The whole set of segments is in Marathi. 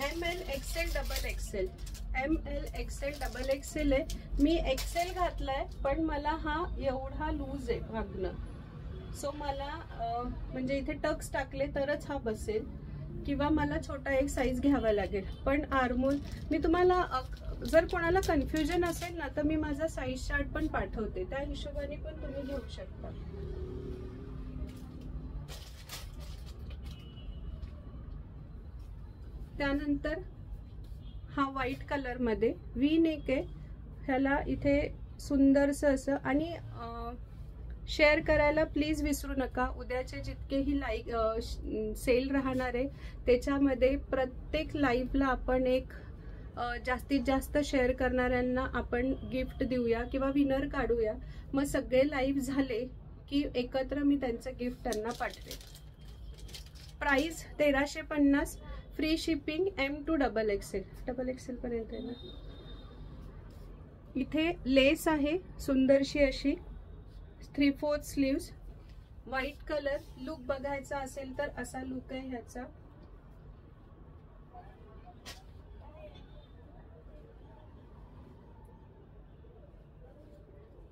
ML XL double XL, ML XL double XL आहे. मी एक्सेल घातलाय पण मला हा एवढा लूज आहे मागणं. सो मला म्हणजे इथे टक्स टाकले तरच हा बसेल किंवा मला छोटा एक साईज घ्यावा लागेल. पण आर्मोल मी तुम्हाला जर कोणाला कन्फ्युजन असेल ना तर मी माझा साईज चार्ट पण पाठवते, त्या हिशोबाने पण तुम्ही घेऊ शकता. त्यानंतर हा व्हाईट कलर मध्ये वी नेक आहे. ह्याला इथे सुंदरसं असं, आणि शेअर करायला प्लीज विसरू नका. उद्याचे जितकेही सेल राहणार आहे त्याच्यामध्ये प्रत्येक लाईव्हला आपण एक जास्तीत जास्त शेअर करणाऱ्यांना आपण गिफ्ट देऊया किंवा विनर काढूया. मग सगळे लाईव्ह झाले की एकत्र मी त्यांचं गिफ्ट त्यांना पाठवेन. Price 1350, free shipping M to double XL, double XL पर्यंत आहे ना. इथे लेस आहे सुंदरशी अशी, 3/4 स्लीव्स, व्हाईट कलर. लुक बघायचा असेल तर असा लुक आहे ह्याचा.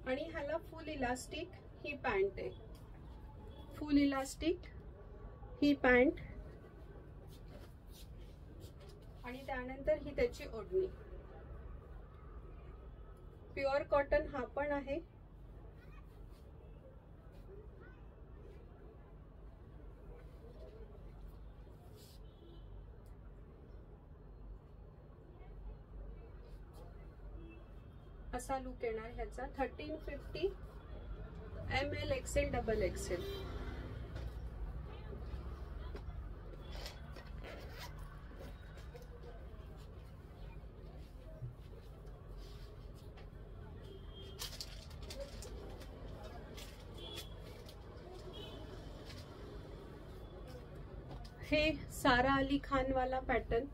आणि ह्याला फुल इलास्टिक ही पॅन्ट आहे, फुल इलास्टिक ही पॅन्ट. आणि त्यानंतर ही त्याची ओढणी. प्युअर कॉटन हा पण आहे. असा लुक येणार ह्याचा. 1350, ML XL डबल एक्सेल. हे सारा अली खान वाला पॅटर्न.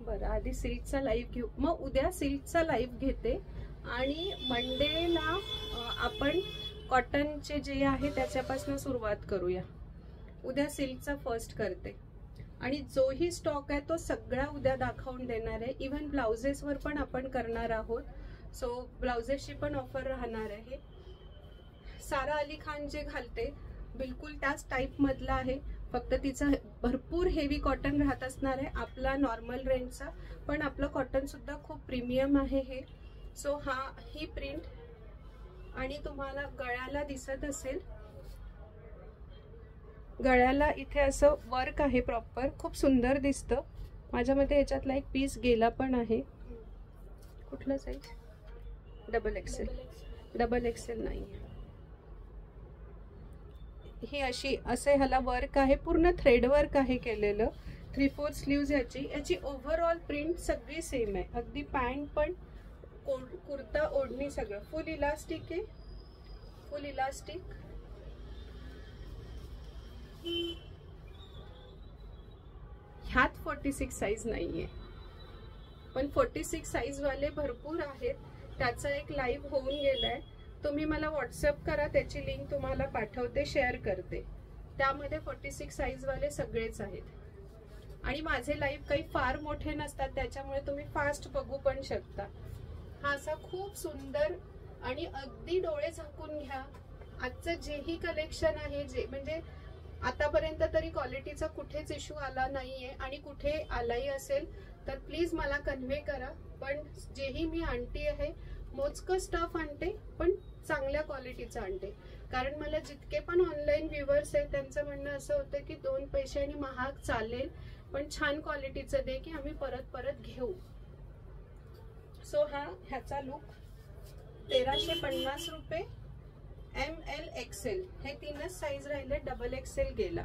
बरं, आधी सिल्कचा लाईव्ह घेऊ, मग उद्या सिल्कचा लाईव्ह घेते आणि मंडेला आपण कॉटनचे जे आहे त्याच्यापासून सुरुवात करूया. उद्या सिल्कचा फर्स्ट करते आणि जोही स्टॉक आहे तो सगळा उद्या दाखवून देणार आहे. इव्हन ब्लाउजेसवर पण आपण करणार आहोत. सो ब्लाउजेसची पण ऑफर राहणार आहे. सारा अली खान जे घालते बिलकुल त्याच टाईप मधला आहे, फक्त तिचा भरपूर हेवी कॉटन राहत असणार आहे आपला नॉर्मल रेंजचा, पण आपलं कॉटन सुद्धा खूप प्रीमियम आहे हे. सो ही प्रिंट. आणि तुम्हाला गळ्याला दिसत असेल, गळ्याला इथे असं वर्क आहे प्रॉपर, खूप सुंदर दिसतं. माझ्यामध्ये याच्यातला एक पीस गेला पण आहे. कुठला size? Double XL, double XL नाही. ही अशी असे ह्याला वर्क आहे, पूर्ण थ्रेड वर्क आहे केलेलं. 3/4 स्लीव्ज याची ओव्हरऑल प्रिंट सगळी सेम आहे. अगदी पॅन्ट पण, कुर्ता, ओढणी सगळं फुल इलास्टिक आहे, फुल इलास्टिक. ह्यात 46 साईज नाहीये, पण 46 साईज वाले भरपूर आहेत. त्याचा एक लाईव्ह होऊन गेलाय, तुम्ही मला व्हॉट्सअप करा, त्याची लिंक तुम्हाला पाठवते, शेअर करते. त्यामध्ये 46 साईज वाले सगळेच आहेत. आणि माझे लाईव्ह काही फार मोठे नसतात, त्याच्यामुळे तुम्ही फास्ट बघू पण शकता. हा असा खूप सुंदर आणि अगदी डोळे झाकून घ्या. आजचं जेही कलेक्शन आहे, जे म्हणजे आतापर्यंत तरी क्वालिटीचा कुठेच इश्यू आला नाहीये, आणि कुठे आलाही असेल तर प्लीज मला कन्व्हे करा. पण जेही मी आणते आहे मोजकं स्टफ आणते, पण चांगल्या क्वालिटीचं आणते. कारण मला जितके पण ऑनलाईन व्ह्युअर्स आहेत त्यांचं म्हणणं असं होतं की 2 पैसे आणि महाग चालेल पण छान क्वालिटीचं दे की आम्ही परत परत घेऊ. सो ह्याचा लुक 1350 रुपये. ML XL हे 3च साईज राहिले, डबल एक्सेल गेला.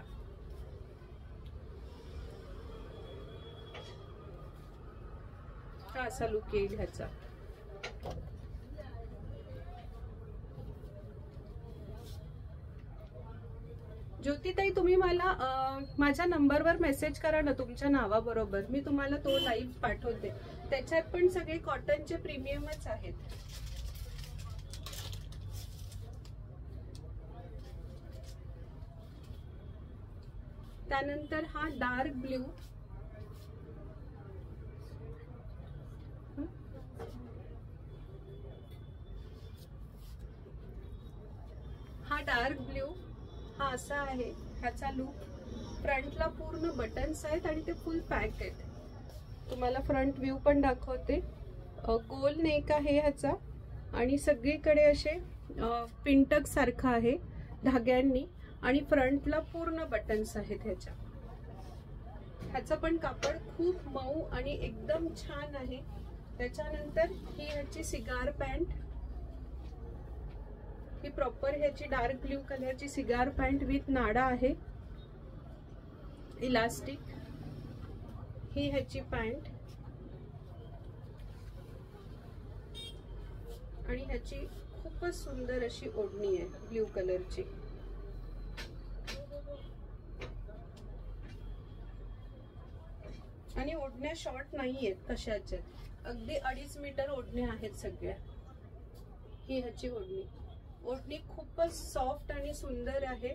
हा असा लुक येईल ह्याचा. ज्योतिताई, तुम्ही मला माझ्या नंबरवर मेसेज करा ना तुमच्या नावाबरोबर, मी तुम्हाला तो लाईव्ह पाठवते. त्याच्यात पण सगळे कॉटनचे प्रीमियमच आहेत. त्यानंतर हा डार्क ब्ल्यू, हा डार्क ब्ल्यू हा असा आहे ह्याचा लुक. फ्रंटला पूर्ण बटन्स आहेत आणि ते फुल पॅक आहेत. तुम्हाला फ्रंट व्ह्यू पण दाखवते. गोल नेक आहे ह्याचा आणि सगळीकडे असे पिंटक सारखं आहे धाग्यांनी आणि फ्रंटला पूर्ण बटन्स आहेत ह्याच्या. ह्याचं पण कापड खूप मऊ आणि एकदम छान आहे. त्याच्यानंतर ही ह्याची सिगार पॅन्ट, ही प्रॉपर ह्याची डार्क ब्ल्यू कलरची सिगार पॅन्ट विथ नाडा आहे, इलास्टिक. ही ह्याची पॅन्ट आणि ह्याची खूपच सुंदर अशी ओढणी आहे ब्ल्यू कलरची. आणि ओढण्या शॉर्ट नाहीयेत कशाच्या, अगदी 2.5 मीटर ओढण्या आहेत सगळ्या. ही ह्याची ओढणी. ओढणी खूपच सॉफ्ट आणि सुंदर आहे.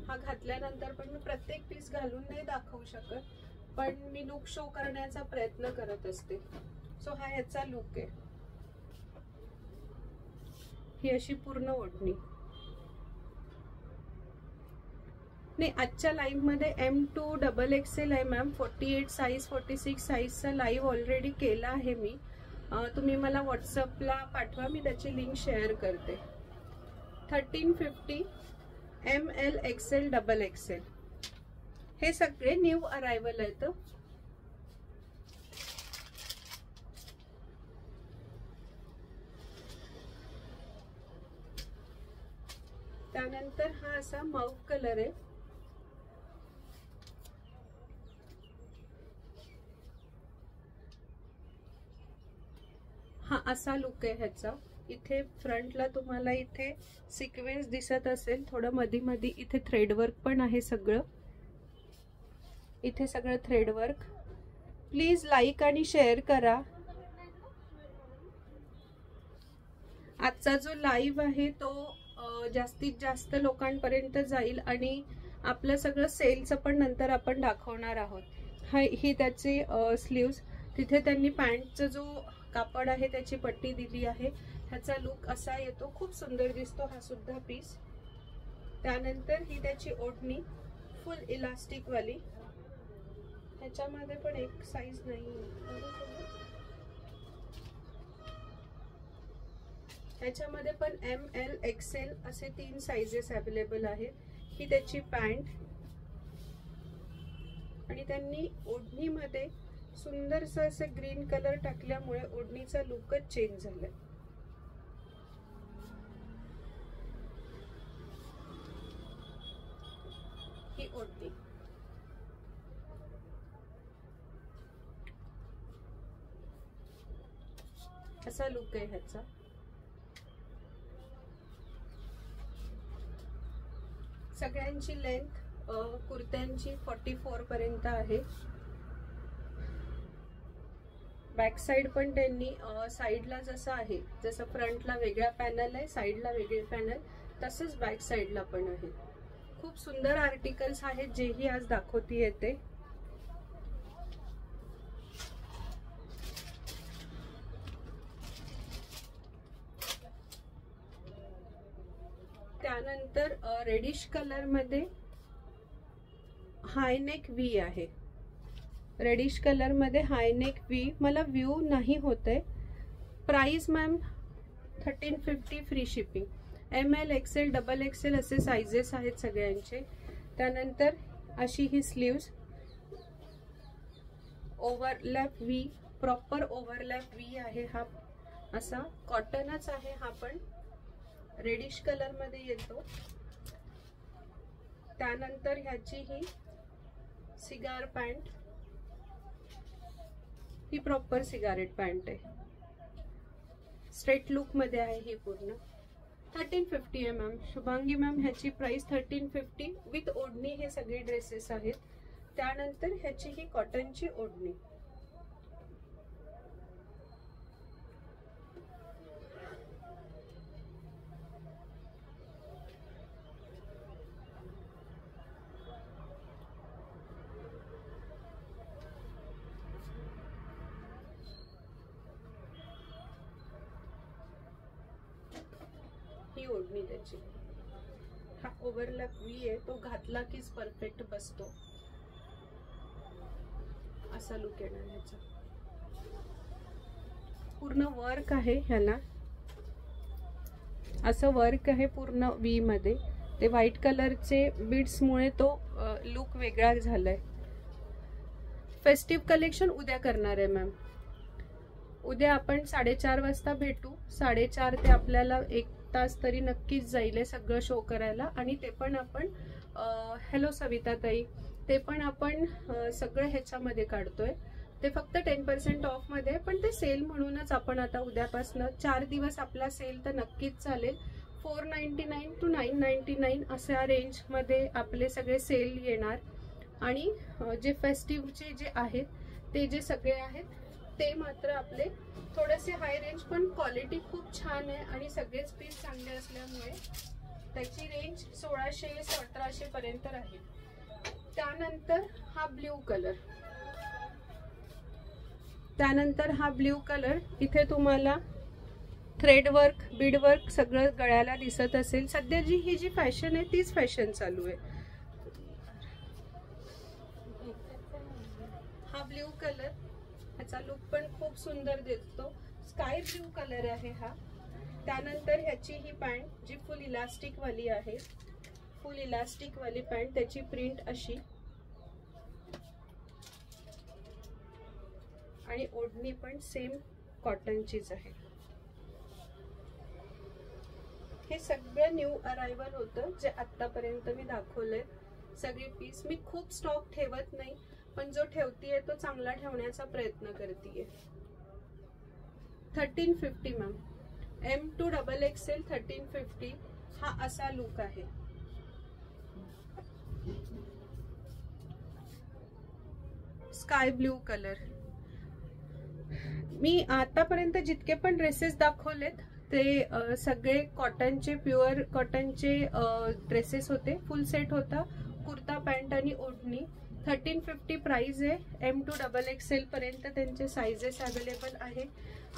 हा घातल्यानंतर पण मी प्रत्येक पीस घालून नाही दाखवू शकत, पण मी लुक शो करण्याचा प्रयत्न करत असते. सो हा ह्याचा लुक आहे. ही अशी पूर्ण ओढणी. नाही, आजच्या लाईव्ह मध्ये M2 XXL आहे मॅम. 48 साईज 46 साईजचा लाईव्ह ऑलरेडी केला आहे मी. तुम्ही मला व्हॉट्सअपला पाठवा, मी त्याची लिंक शेअर करते. 1350 ML XL XXL हे सगळे न्यू अरायवल आहेत. त्यानंतर हा असा माऊव कलर आहे. हा असा लुक आहे ह्याचा. इथे फ्रंटला तुम्हाला इथे सिक्वेन्स दिसत असेल, थोडं मधी मधी इथे थ्रेडवर्क पण आहे सगळं. इथे सगळं थ्रेडवर्क. प्लीज लाईक आणि शेअर करा. आजचा जो लाईव्ह आहे तो जास्तीत जास्त लोकांपर्यंत जाईल आणि आपलं सगळं सेलचं पण नंतर आपण दाखवणार आहोत. ही त्याची स्लीव्ज. तिथे त्यांनी पॅन्टचा जो कापड आहे त्याची पट्टी दिली आहे. ह्याचा लुक असा येतो, खूप सुंदर दिसतो हा सुद्धा पीस. त्यानंतर ही त्याची ओढणी फुल इलास्टिक वाली. ह्याच्यामध्ये पण एक साईज नाही, ह्याच्यामध्ये पण ML XL असे 3 साइजेस अवेलेबल आहेत. ही त्याची पॅन्ट आणि त्यांनी ओढणीमध्ये सुंदरसं असे ग्रीन कलर टाकल्यामुळे ओढणीचा लुकच चेंज झालाय. ही ओढणी असा लुक आहे ह्याचा. सगळ्यांची लेंथ कुर्त्यांची 44 पर्यंत आहे. बॅक साइड पण त्यांनी साइडला जसं आहे, जसं फ्रंटला वेगळा पॅनल आहे, साइडला वेगळे पॅनल, तसंच बॅक साइडला पण आहे. खूप सुंदर आर्टिकल्स आहेत जेही आज दाखवती येते. त्यानंतर रेडिश कलर मध्ये हायनेक व्ही आहे. रेडिश कलर मध्ये हायनेक व्ही. मला व्ह्यू नाही होते. Price ma'am 1350 free shipping. ML XL XXL असे साइजेस आहेत सगळ्यांचे. त्यानंतर अशी ही sleeves, overlap V, proper overlap V आहे. हा असा कॉटनच आहे. हा पण रेडिश कलर मध्ये येतो. त्यानंतर ह्याची ही सिगार पॅन्ट, ही प्रॉपर सिगारेट पॅन्ट आहे. स्ट्रेट लुक मध्ये आहे ही पूर्ण. 1350 आहे मॅम. शुभांगी मॅम ह्याची प्राइस 1350 विथ ओढणी. हे सगळे ड्रेसेस आहेत. त्यानंतर ह्याची ही कॉटनची ओढणी. ही ओढणी त्याची. हा ओव्हरलॅप व्ही आहे, तो घातला कीच परफेक्ट बसतो. असा लुक येणार ह्याचा. पूर्ण वर्क आहे ह्याला, असं वर्क आहे पूर्ण व्ही मध्ये. ते व्हाईट कलरचे बीड्स मुळे तो लुक वेगळा झालाय. फेस्टिव्ह कलेक्शन उद्या करणार आहे मॅम. उद्या आपण 4:30 वाजता भेटू. 4:30 ते आपल्याला 1 तास तरी नक्कीच जाईल हे सगळं शो करायला. आणि ते पण आपण हॅलो सविता ताई, ते पण आपण सगळं ह्याच्यामध्ये काढतोय. ते फक्त 10% ऑफ मध्ये, पण ते सेल म्हणूनच आपण आता उद्यापासून 4 दिवस आपला सेल तर नक्कीच चालेल. 499 to 999 अशा रेंज मध्ये आपले सगळे सेल येणार. आणि जे फेस्टिव्हचे जे आहेत ते जे सगळे आहेत ते मात्र आपले थोडेसे हाय रेंज, पण क्वालिटी खूप छान आहे आणि सगळेच पीस चांगले असल्यामुळे त्याची रेंज 1600-1700 पर्यंत राहील. त्यानंतर हा ब्ल्यू कलर, इथे तुम्हाला थ्रेड वर्क, बीड वर्क सगळं गळ्याला दिसत असेल. सध्या ही जी फॅशन आहे तीच फॅशन चालू आहे. हा ब्ल्यू कलर, ह्याचा लुक पण खूप सुंदर दिसतो. स्काय ब्ल्यू कलर आहे हा. त्यानंतर ह्याची ही पॅन्ट जी फुल इलास्टिक वाली आहे, फुल इलास्टिक वाली पॅन्ट, त्याची प्रिंट अशी आणि ओढणी पण सेम कॉटनचीच आहे. हे सगळं न्यू अरायवल होतं जे आतापर्यंत मी दाखवलंय. सगळे पीस मी खूप स्टॉक ठेवत नाही, पण जो ठेवतीये तो चांगला ठेवण्याचा प्रयत्न करतीये. 1350 मॅम, M to XXL 1350. हा असा लुक आहे. Sky blue colour. मी आतापर्यंत जितके पण ड्रेसेस दाखवलेत ते सगळे कॉटनचे, प्युअर कॉटनचे ड्रेसेस होते. फुल सेट होता, कुर्ता पॅन्ट आणि ओढणी. 1350 प्राइस आहे. M to XXL पर्यंत त्यांचे साइजेस अवेलेबल आहे.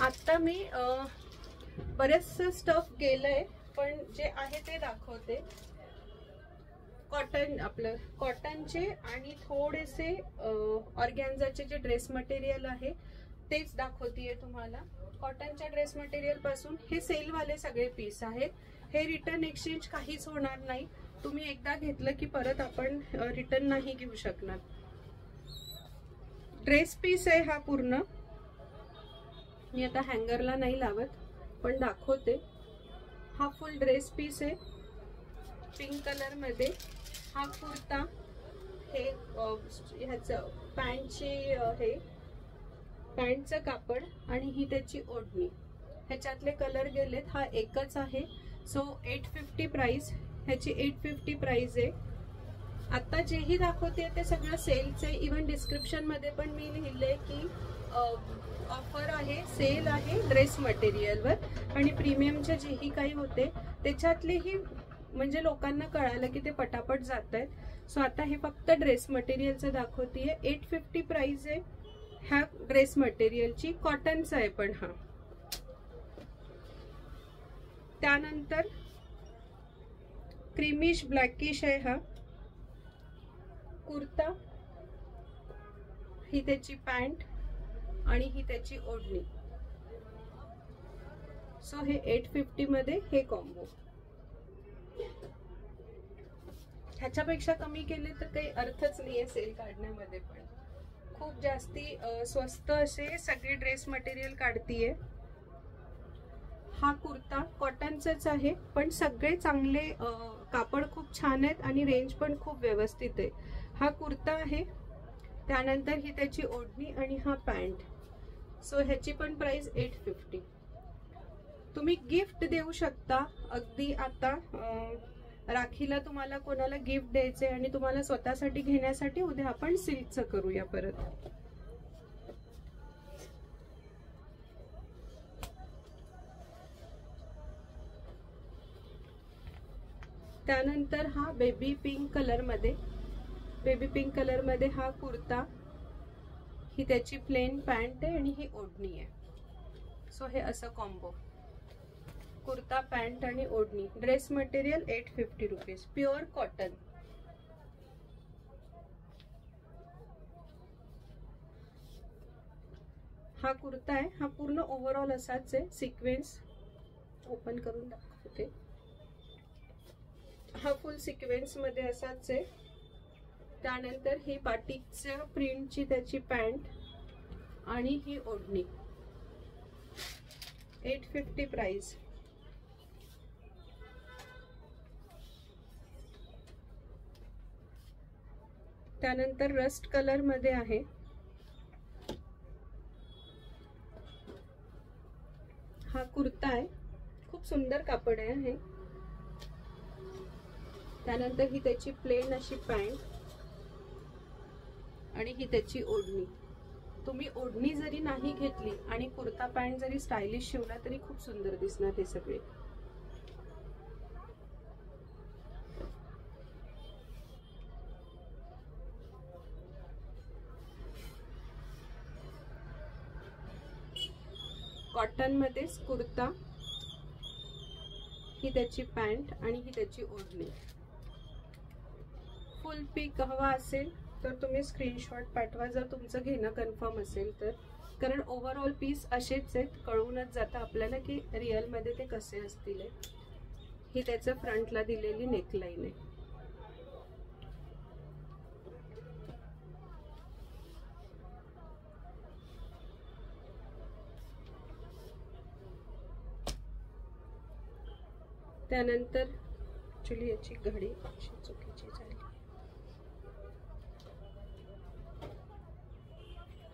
आता मी बरेचसं स्टफ गेलंय, पण जे आहे ते दाखवते. कॉटन, आपलं कॉटनचे आणि थोडेसे ऑर्गॅन्झाचे जे ड्रेस मटेरियल आहे तेच दाखवतीये तुम्हाला. कॉटनच्या ड्रेस मटेरियल पासून हे सेल वाले सगळे पीस आहेत. हे रिटर्न एक्सचेंज काहीच होणार नाही. तुम्ही एकदा घेतलं की परत आपण रिटर्न नाही घेऊ शकणार. ड्रेस पीस आहे हा पूर्ण. मी आता हँगरला नाही लावत पण दाखवते. हा फुल ड्रेस पीस आहे पिंक कलर मध्ये. हा कुर्ता, हे ह्याचं पॅन्टची, हे पॅन्टचं कापड आणि ही त्याची ओढणी. ह्याच्यातले कलर गेलेत. हा एकच आहे. So 850 price. ह्याची 850 प्राइस आहे. आता जेही दाखवते ते सगळं सेलचे. इव्हन डिस्क्रिप्शन मध्ये पण मी लिहिले की ऑफर आहे, सेल आहे ड्रेस मटेरियलवर. आणि प्रीमियमचे जेही काही होते त्याच्यातलेही म्हणजे लोकांना कळालं की ते पटापट जात आहेत. सो आता हे फक्त ड्रेस मटेरियलचं दाखवतीये. 850 प्राइस आहे ह्या ड्रेस मटेरियलची. कॉटनचा आहे पण हा. त्यानंतर क्रीमिश ब्लॅकिश आहे हा कुर्ता. ही त्याची पॅन्ट आणि ही त्याची ओढणी. सो हे 850 मध्ये हे कॉम्बो. ह्याच्यापेक्षा कमी केले तर काही अर्थच नाहीये सेल काढण्यामध्ये. पण खूप जास्ती स्वस्त असे सगळे ड्रेस मटेरियल काढतीये. हा कुर्ता कॉटनचाच आहे पण सगळे चांगले, कापड खूप छान आहेत आणि रेंज पण खूप व्यवस्थित आहे. हा कुर्ता आहे. त्यानंतर ही त्याची ओढणी आणि हा पॅन्ट. सो ह्याची पण प्राइस 850. तुम्ही गिफ्ट देऊ शकता. अगदी आता राखीला तुम्हाला कोणाला गिफ्ट द्यायचे आणि तुम्हाला स्वतःसाठी घेण्यासाठी उद्या आपण सिल्कचं करूया परत. त्यानंतर हा बेबी पिंक कलर मध्ये हा कुर्ता. ही त्याची प्लेन पॅन्ट आहे आणि ही ओढणी आहे. सो हे असं कॉम्बो. कुर्ता पॅन्ट आणि ओढणी. Dress material 850 rupees, pure cotton. हा कुर्ता आहे, हा पूर्ण ओव्हरऑल असाच आहे, सिक्वेन्स ओपन करून दाखवते. हा फुल सिक्वेन्स मध्ये असाच आहे. त्यानंतर ही बाटिकच्या प्रिंटची त्याची पॅन्ट आणि ही ओढणी. 850 प्राइस. त्यानंतर रस्ट कलर मध्ये आहे. हा कुर्ता आहे, खूप सुंदर कापड आहे. त्यानंतर ही त्याची प्लेन अशी पॅन्ट आणि ही त्याची ओढणी. तुम्ही ओढणी जरी नाही घेतली आणि कुर्ता पॅन्ट जरी स्टायलिश शिवला तरी खूप सुंदर दिसणार हे सगळे. कॉटन मध्येच कुर्ता, ही त्याची पॅन्ट आणि ही त्याची ओढणी. फुल पिक हवा असेल तर तुम्ही स्क्रीनशॉट पाठवा जर तुमचं घेणं कन्फर्म असेल तर, कारण ओव्हरऑल पीस असेच आहेत, कळूनच जातं आपल्याला की रिअल मध्ये ते कसे असतील. ही त्याच्या फ्रंटला दिलेली नेकलाईन आहे. त्यानंतर ऍक्च्युली याची घडी चुकीची झाली.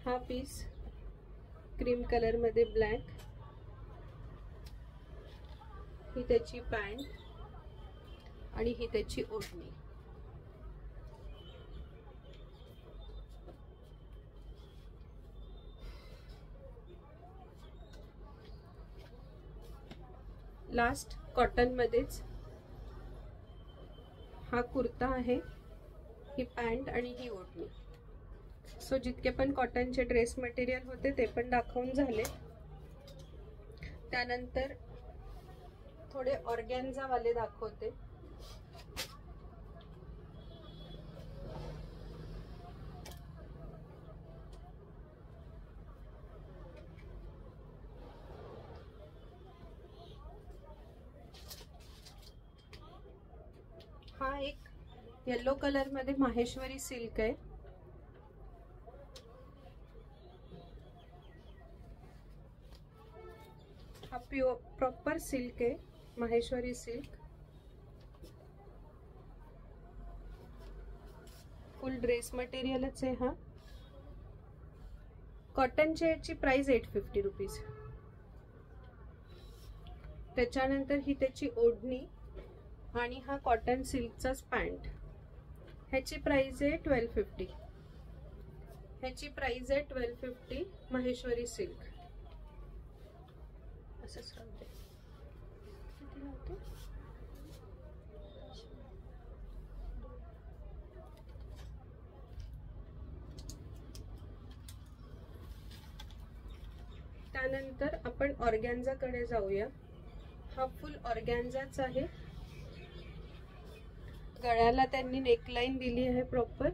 हा पीस क्रीम कलर मध्ये ब्लॅक, ही त्याची पॅन्ट आणि ही त्याची ओढणी. लास्ट कॉटन मध्येच हा कुर्ता आहे, ही पॅन्ट आणि ही ओढणी. सो जितके पण कॉटनचे ड्रेस मटेरियल होते ते पण दाखवून झाले. त्यानंतर थोडे ऑर्गॅन्झा वाले दाखवते. हा एक येलो कलर मध्ये माहेश्वरी सिल्क आहे. हा प्युअर प्रॉपर सिल्क आहे, माहेश्वरी सिल्क. फुल ड्रेस मटेरियलच आहे हा. कॉटनची याची प्राइस 850 रुपीज. त्याच्यानंतर ही त्याची ओढणी आणि हा कॉटन सिल्कचाच पॅन्ट. ह्याची प्राइस आहे 1250. ह्याची प्राइस आहे 1250 माहेश्वरी सिल्क. असंच राहते. किती नव्हते? त्यानंतर आपण ऑर्गॅन्झा कडे जाऊया. हा फुल ऑर्गॅन्झाच आहे. गळ्याला त्यांनी नेकलाईन दिली आहे प्रॉपर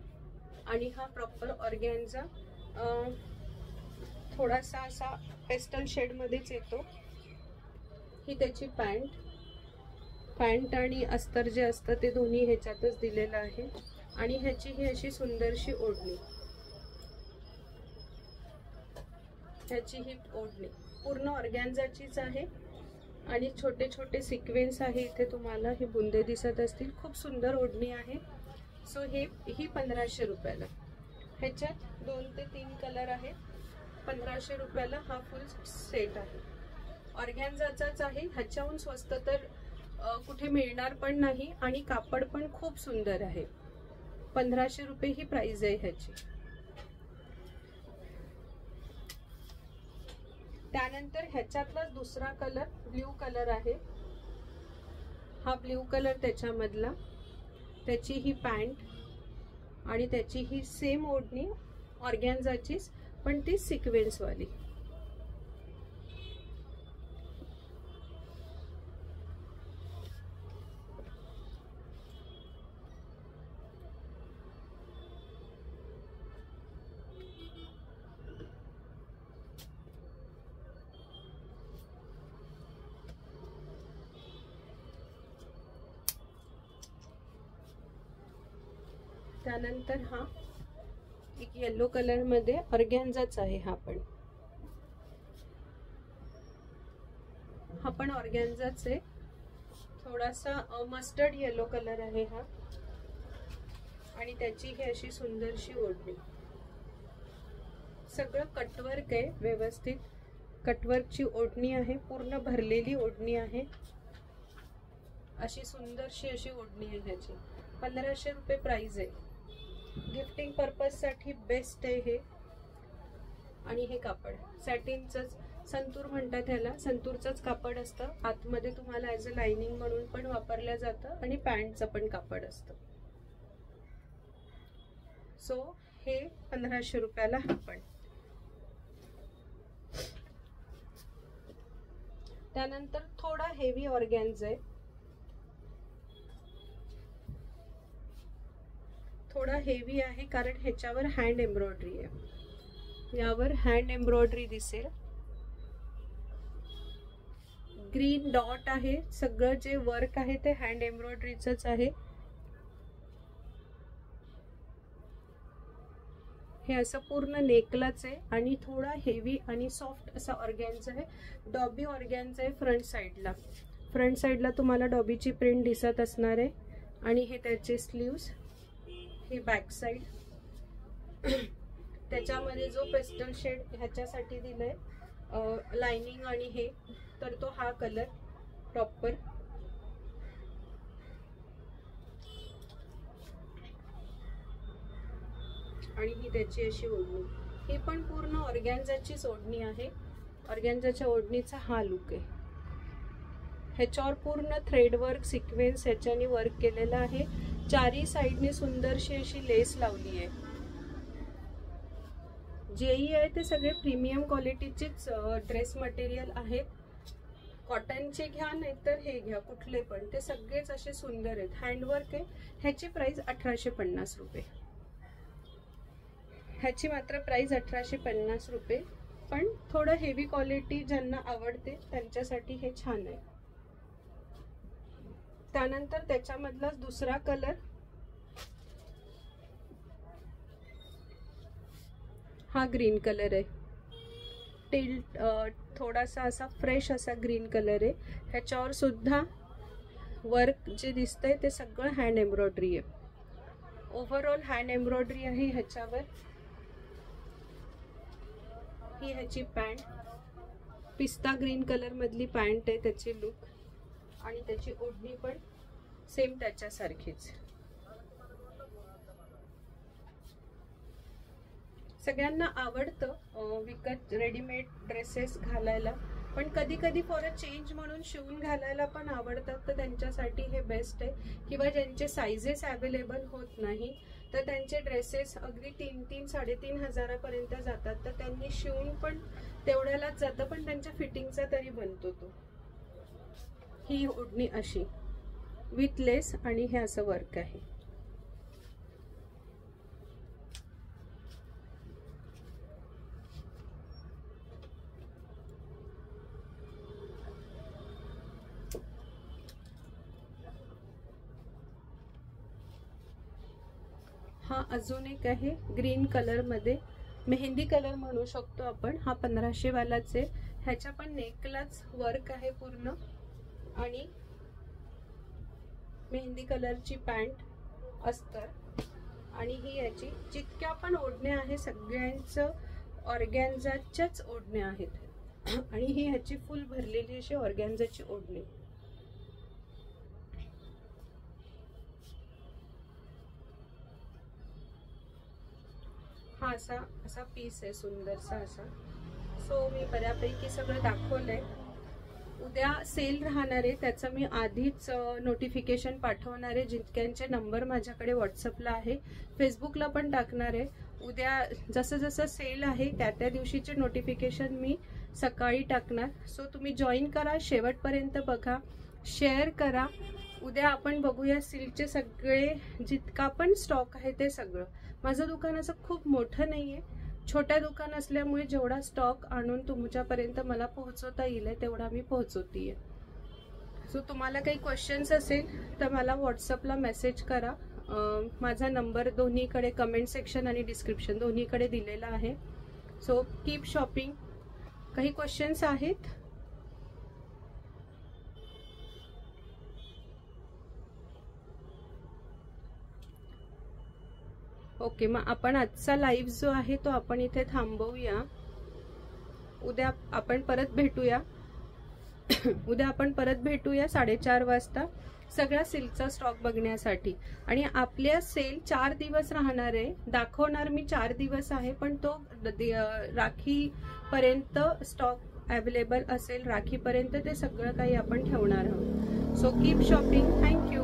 आणि हा प्रॉपर ऑर्गॅन्झा थोडासा असा पेस्टल शेड मध्येच येतो. ही त्याची पॅन्ट आणि अस्तर जे असतं ते दोन्ही ह्याच्यातच दिलेलं आहे. आणि ह्याची ही अशी सुंदरशी ओढणी. ह्याची ही ओढणी पूर्ण ऑर्गॅन्झाचीच आहे आणि छोटे छोटे सिक्वेन्स आहे. इथे तुम्हाला हे बुंदे दिसत असतील. खूप सुंदर ओढणी आहे. सो ही 1500 रुपयाला. ह्याच्यात 2 ते 3 कलर आहेत. 1500 रुपयाला हा फुल सेट आहे. ऑर्गॅन्झाचाच आहे. ह्याच्याहून स्वस्त तर कुठे मिळणार पण नाही आणि कापड पण खूप सुंदर आहे. 1500 रुपये ही प्राइस आहे ह्याची. त्यानंतर ह्याच्यातला दुसरा कलर ब्ल्यू कलर आहे. हा ब्ल्यू कलर त्याच्यामधला. त्याची ही पॅन्ट आणि त्याची ही सेम ओढणी ऑर्गॅन्झाचीच पण ती सिक्वेन्स वाली. त्यानंतर हा एक येलो कलर मध्ये ऑर्गॅन्झाच आहे. हा पण ऑर्गॅन्झाच आहे. थोडासा मस्टर्ड येलो कलर आहे हा. आणि त्याची ही अशी सुंदरशी ओढणी. सगळं कटवर्क आहे, व्यवस्थित कटवर्कची ओढणी आहे, पूर्ण भरलेली ओढणी आहे. अशी सुंदरशी अशी ओढणी आहे ह्याची. 1500 रुपये प्राइस आहे. गिफ्टिंग पर्पज साठी बेस्ट आहे हे. आणि हे कापड सॅटिनचंच, संतूर म्हणतात ह्याला, संतूरचंच कापड असतं. आतमध्ये तुम्हाला ॲज अ लाइनिंग म्हणून पण वापरलं जातं आणि पॅन्टचं पण कापड असतं. सो हे 1500 रुपयाला हा पण. त्यानंतर थोडा हेवी ऑर्गॅन्झा आहे. थोडा हेवी आहे कारण ह्याच्यावर हँड एम्ब्रॉयडरी आहे. यावर हँड एम्ब्रॉयडरी दिसेल. ग्रीन डॉट आहे. सगळं जे वर्क आहे ते हँड एम्ब्रॉयडरीचंच आहे. हे असं पूर्ण नेकलाच आहे आणि थोडा हेवी आणि सॉफ्ट असा ऑर्गॅन्झा आहे. डॉबी ऑर्गॅन्झा आहे फ्रंट साइडला. फ्रंट साइडला तुम्हाला डॉबीची प्रिंट दिसत असणार आहे. आणि हे त्याचे स्लीव्स, हे बॅक साइड. त्याच्यामध्ये जो पेस्टल शेड ह्याच्यासाठी दिलाय लाइनिंग आणि हे, तर तो हा कलर प्रॉपर. आणि ही त्याची अशी ओढणी. ही पण पूर्ण ऑर्गॅन्झाचीच ओढणी आहे. ऑर्गॅन्झाच्या ओढणीचा हा लुक आहे. ह्याच्यावर पूर्ण थ्रेड वर्क, सिक्वेन्स ह्याच्याने वर्क केलेला आहे. चारी साइडने सुंदरशी अशी लेस लावली आहे. जेही आहे ते सगळे प्रीमियम क्वालिटीचेच ड्रेस मटेरियल आहेत. कॉटनचे घ्या नाहीतर हे घ्या, कुठले पण, ते सगळेच असे सुंदर आहेत. हँडवर्क आहे. ह्याची प्राइस 1850 रुपये. ह्याची मात्र प्राइस 1850 रुपये. पण थोडं हेवी क्वालिटी ज्यांना आवडते त्यांच्यासाठी हे छान आहे. त्यानंतर त्याच्यामधला दुसरा कलर हा ग्रीन कलर आहे. टिल्ट थोडासा असा फ्रेश असा ग्रीन कलर आहे. ह्याच्यावर सुद्धा वर्क जे दिसतंय ते सगळं हँड एम्ब्रॉयडरी आहे. ओव्हरऑल हँड एम्ब्रॉयडरी आहे ह्याच्यावर. ही ह्याची पॅन्ट, पिस्ता ग्रीन कलर मधली पॅन्ट आहे त्याची लुक. आणि त्याची ओढणी पण सेम त्याच्यासारखीच. सगळ्यांना आवडतं विकत रेडीमेड ड्रेसेस घालायला, पण कधी कधी फॉर अ चेंज म्हणून शिवून घालायला पण आवडतात. तर त्यांच्यासाठी हे बेस्ट आहे. किंवा ज्यांचे साइजेस अवेलेबल होत नाही तर त्यांचे ड्रेसेस अगदी 3-3, 3,500 हजारापर्यंत जातात. तर त्यांनी शिवून पण तेवढ्यालाच जातं, पण त्यांच्या फिटिंगचा तरी बनतो तो. ही ओढणी अशी विथ लेस आणि हे असं वर्क आहे. हा अजून एक आहे ग्रीन कलर मध्ये, मेहंदी कलर म्हणू शकतो आपण. हा 1500 वालाच आहे. ह्याच्या पण नेकलाच वर्क आहे पूर्ण. आणि मेहंदी कलरची पॅन्ट, अस्तर. आणि ही याची जितक्या पण ओढण्या आहे सगळ्यांचं ऑर्गॅन्झाच्याच ओढण्या आहेत. आणि ही ह्याची फुल भरलेली अशी ऑर्गॅन्झाची ओढणी. हा असा पीस आहे सुंदरसा असा. सो मी बऱ्यापैकी सगळं दाखवलंय. उद्या सेल राहणार आहे, त्याचं मी आधीच नोटिफिकेशन पाठवणार आहे. जितक्यांचे नंबर माझ्याकडे व्हॉट्सअपला आहे, फेसबुकला पण टाकणार आहे. उद्या जसं जसं सेल आहे त्या त्या दिवशीचे नोटिफिकेशन मी सकाळी टाकणार. सो तुम्ही जॉईन करा, शेवटपर्यंत बघा, शेअर करा. उद्या आपण बघूया सिल्कचे सगळे जितका पण स्टॉक आहे ते सगळं. माझं दुकान असं खूप मोठं नाहीये, छोट्या दुकान असल्यामुळे जेवढा स्टॉक आणून तुमच्यापर्यंत मला पोहोचवता येईल तेवढा मी पोहोचवतीये. सो तुम्हाला काही क्वेश्चन्स असेल तर मला व्हॉट्सअपला मेसेज करा माझा नंबर दोन्हीकडे कमेंट सेक्शन आणि डिस्क्रिप्शन दोन्हीकडे दिलेला आहे. So keep shopping. काही क्वेश्चन्स आहेत? ओके, मग आपण आजचा लाईव्ह जो आहे तो आपण इथे थांबवूया. उद्या आपण परत भेटूया. उद्या आपण परत भेटूया 4:30 वाजता सगळा सिल्कचा स्टॉक बघण्यासाठी. आणि आपल्या सेल 4 दिवस राहणार आहे. दाखवणार मी 4 दिवस आहे, पण तो राखी पर्यंत स्टॉक अवेलेबल असेल. राखीपर्यंत ते सगळं काही आपण ठेवणार आहोत. So keep shopping. थँक्यू.